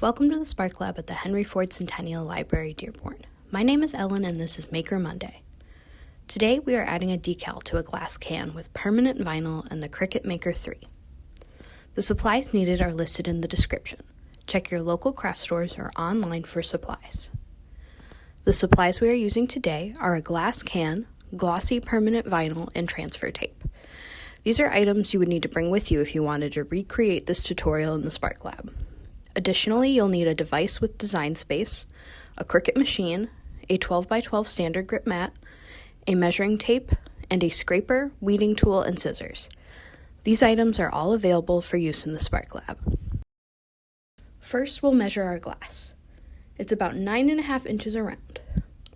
Welcome to the Spark Lab at the Henry Ford Centennial Library, Dearborn. My name is Ellen and this is Maker Monday. Today we are adding a decal to a glass can with permanent vinyl and the Cricut Maker 3. The supplies needed are listed in the description. Check your local craft stores or online for supplies. The supplies we are using today are a glass can, glossy permanent vinyl, and transfer tape. These are items you would need to bring with you if you wanted to recreate this tutorial in the Spark Lab. Additionally, you'll need a device with design space, a Cricut machine, a 12x12 standard grip mat, a measuring tape, and a scraper, weeding tool, and scissors. These items are all available for use in the Spark Lab. First, we'll measure our glass. It's about 9.5 inches around.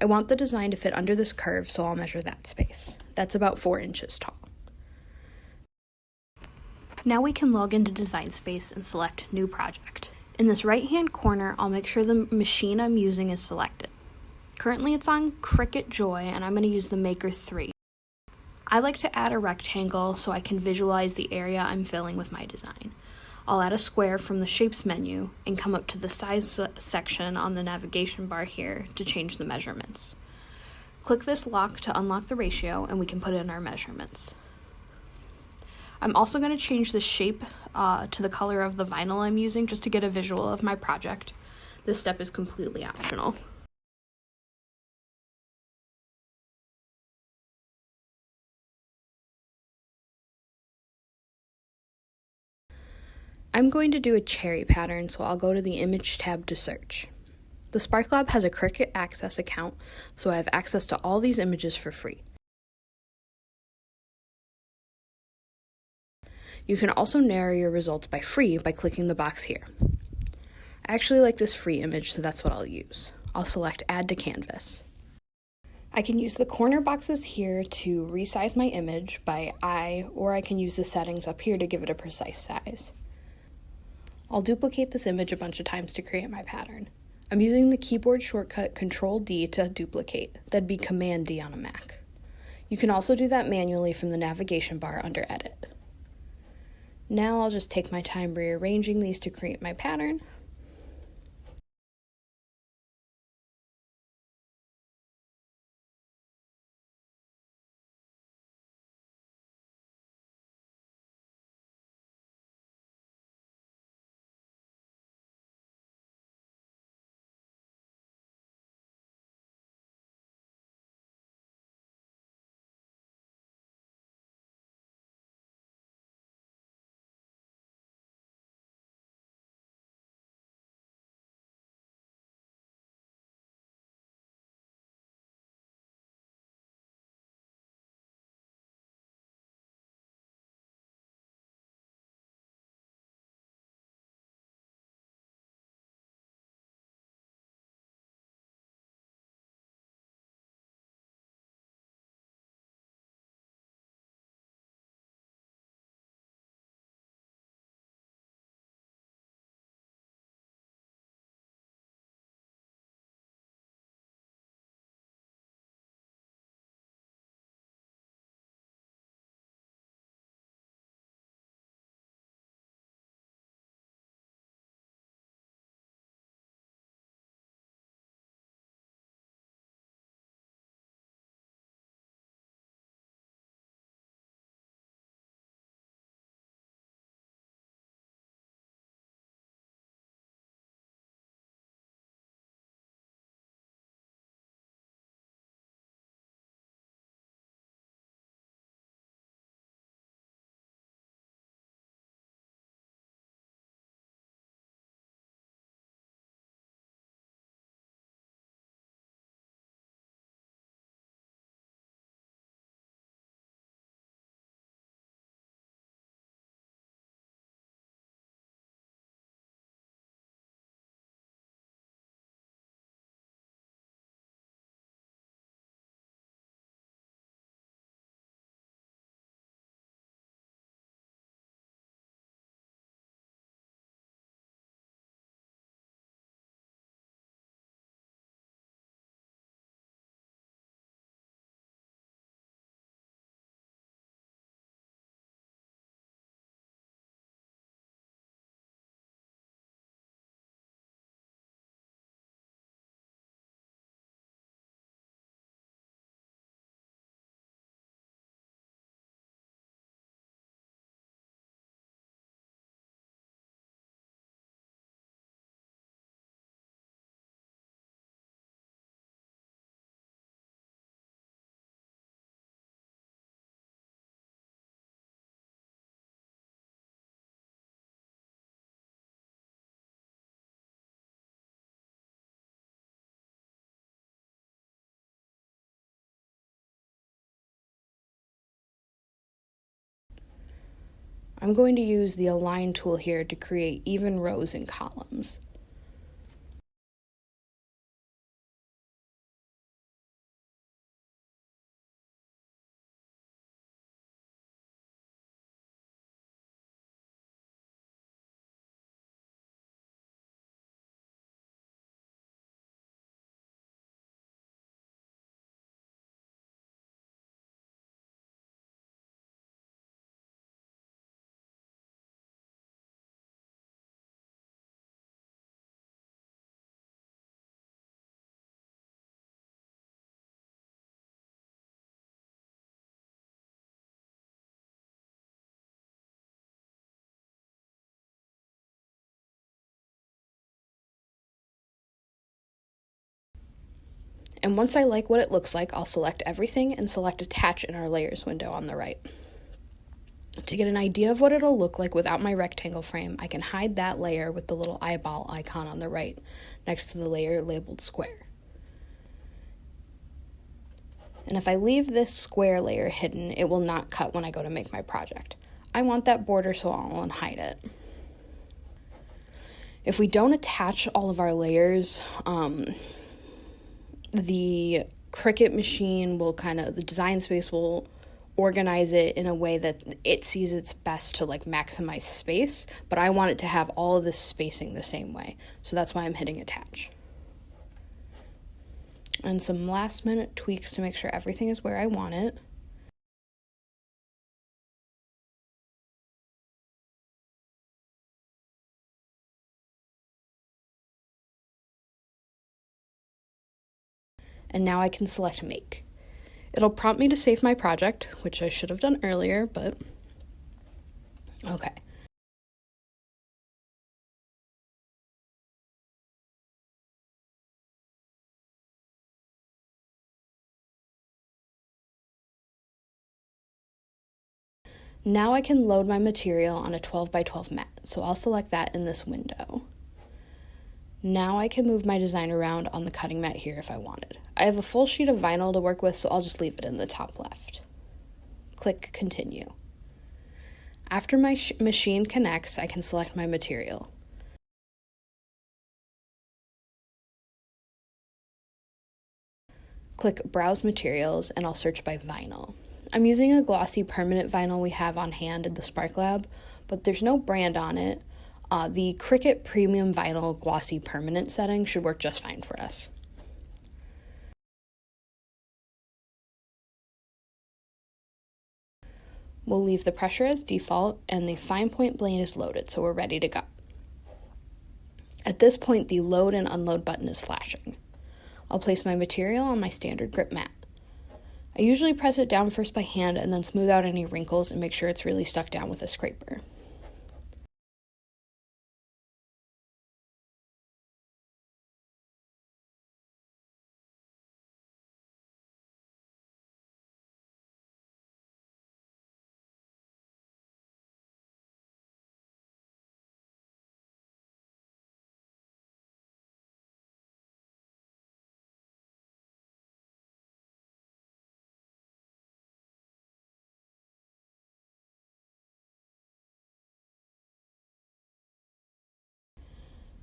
I want the design to fit under this curve, so I'll measure that space. That's about 4 inches tall. Now we can log into Design Space and select New Project. In this right-hand corner, I'll make sure the machine I'm using is selected. Currently it's on Cricut Joy, and I'm going to use the Maker 3. I like to add a rectangle so I can visualize the area I'm filling with my design. I'll add a square from the Shapes menu and come up to the Size section on the navigation bar here to change the measurements. Click this lock to unlock the ratio, and we can put in our measurements. I'm also going to change the shape to the color of the vinyl I'm using just to get a visual of my project. This step is completely optional. I'm going to do a cherry pattern, so I'll go to the Image tab to search. The Spark Lab has a Cricut Access account, so I have access to all these images for free. You can also narrow your results by free by clicking the box here. I actually like this free image, so that's what I'll use. I'll select Add to Canvas. I can use the corner boxes here to resize my image by eye, or I can use the settings up here to give it a precise size. I'll duplicate this image a bunch of times to create my pattern. I'm using the keyboard shortcut Control-D to duplicate. That'd be Command-D on a Mac. You can also do that manually from the navigation bar under Edit. Now I'll just take my time rearranging these to create my pattern. I'm going to use the Align tool here to create even rows and columns. And once I like what it looks like, I'll select everything and select Attach in our Layers window on the right. To get an idea of what it'll look like without my rectangle frame, I can hide that layer with the little eyeball icon on the right, next to the layer labeled Square. And if I leave this square layer hidden, it will not cut when I go to make my project. I want that border, so I'll unhide it. If we don't attach all of our layers, the Cricut machine will the design space will organize it in a way that it sees it's best to maximize space, but I want it to have all of this spacing the same way. So that's why I'm hitting attach. And some last minute tweaks to make sure everything is where I want it. And now I can select Make. It'll prompt me to save my project, which I should have done earlier, but okay. Now I can load my material on a 12 by 12 mat, so I'll select that in this window. Now I can move my design around on the cutting mat here if I wanted. I have a full sheet of vinyl to work with, so I'll just leave it in the top left. Click Continue. After my machine connects, I can select my material. Click Browse Materials, and I'll search by vinyl. I'm using a glossy permanent vinyl we have on hand in the Spark Lab, but there's no brand on it. The Cricut Premium Vinyl Glossy Permanent setting should work just fine for us. We'll leave the pressure as default, and the fine point blade is loaded, so we're ready to go. At this point, the load and unload button is flashing. I'll place my material on my standard grip mat. I usually press it down first by hand and then smooth out any wrinkles and make sure it's really stuck down with a scraper.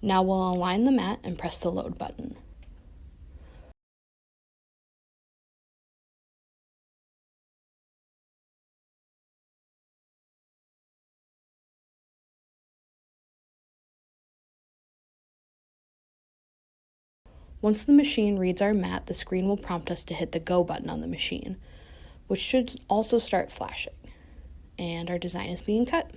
Now we'll align the mat and press the load button. Once the machine reads our mat, the screen will prompt us to hit the Go button on the machine, which should also start flashing. And our design is being cut.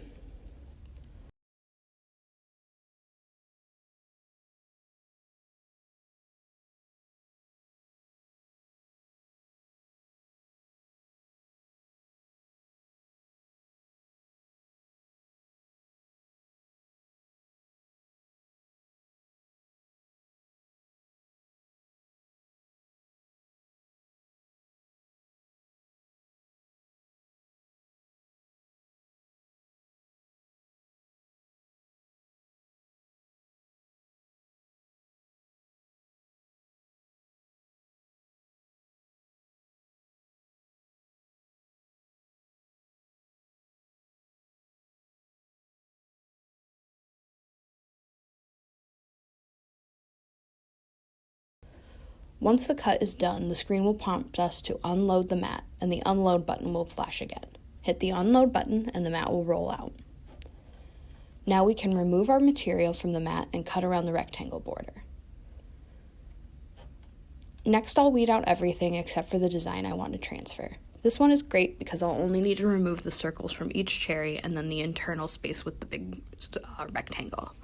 Once the cut is done, the screen will prompt us to unload the mat, and the unload button will flash again. Hit the unload button and the mat will roll out. Now we can remove our material from the mat and cut around the rectangle border. Next, I'll weed out everything except for the design I want to transfer. This one is great because I'll only need to remove the circles from each cherry and then the internal space with the big rectangle.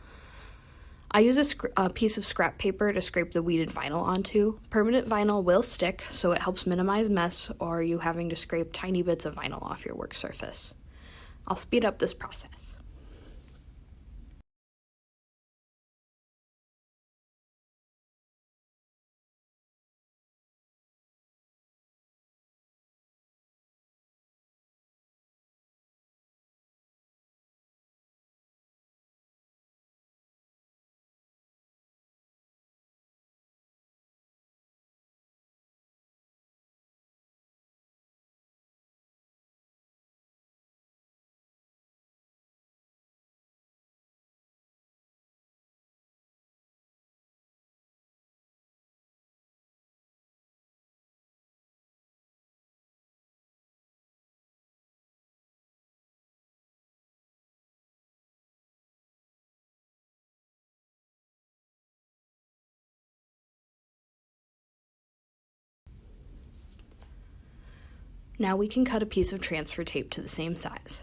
I use a piece of scrap paper to scrape the weeded vinyl onto. Permanent vinyl will stick, so it helps minimize mess or you having to scrape tiny bits of vinyl off your work surface. I'll speed up this process. Now we can cut a piece of transfer tape to the same size.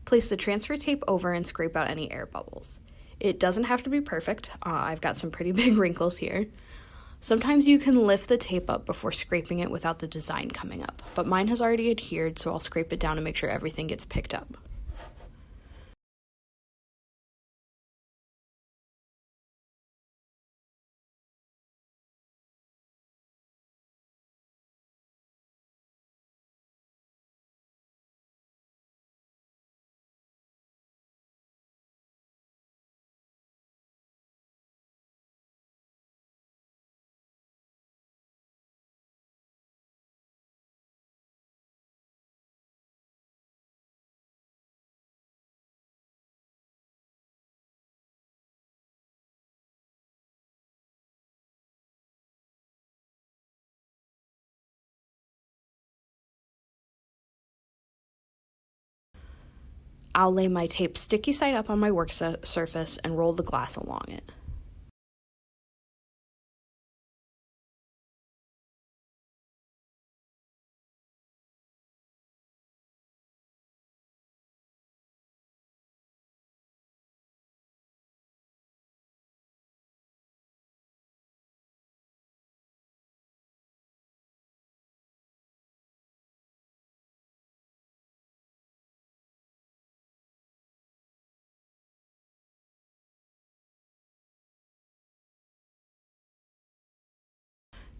Place the transfer tape over and scrape out any air bubbles. It doesn't have to be perfect. I've got some pretty big wrinkles here. Sometimes you can lift the tape up before scraping it without the design coming up, but mine has already adhered, so I'll scrape it down to make sure everything gets picked up. I'll lay my tape sticky side up on my work surface and roll the glass along it.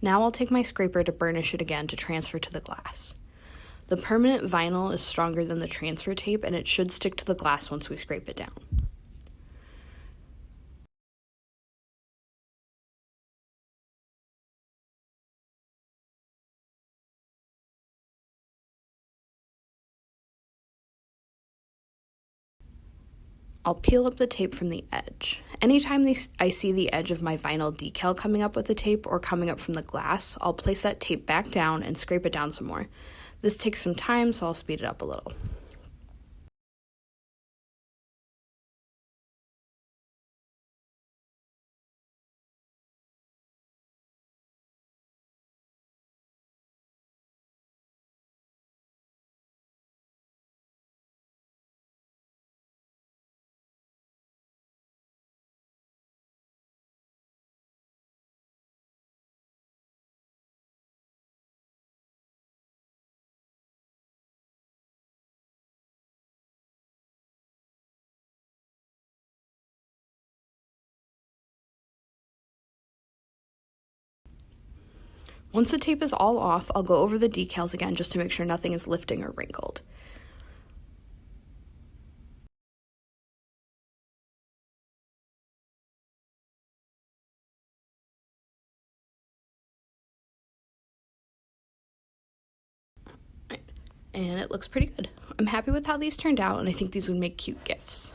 Now I'll take my scraper to burnish it again to transfer to the glass. The permanent vinyl is stronger than the transfer tape and it should stick to the glass once we scrape it down. I'll peel up the tape from the edge. Anytime I see the edge of my vinyl decal coming up with the tape or coming up from the glass, I'll place that tape back down and scrape it down some more. This takes some time, so I'll speed it up a little. Once the tape is all off, I'll go over the decals again just to make sure nothing is lifting or wrinkled. And it looks pretty good. I'm happy with how these turned out, and I think these would make cute gifts.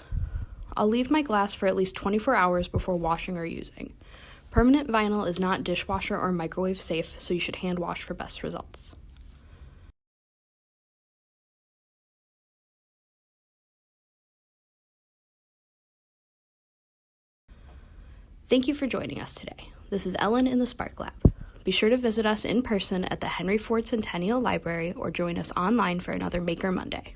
I'll leave my glass for at least 24 hours before washing or using. Permanent vinyl is not dishwasher or microwave safe, so you should hand wash for best results. Thank you for joining us today. This is Ellen in the Spark Lab. Be sure to visit us in person at the Henry Ford Centennial Library or join us online for another Maker Monday.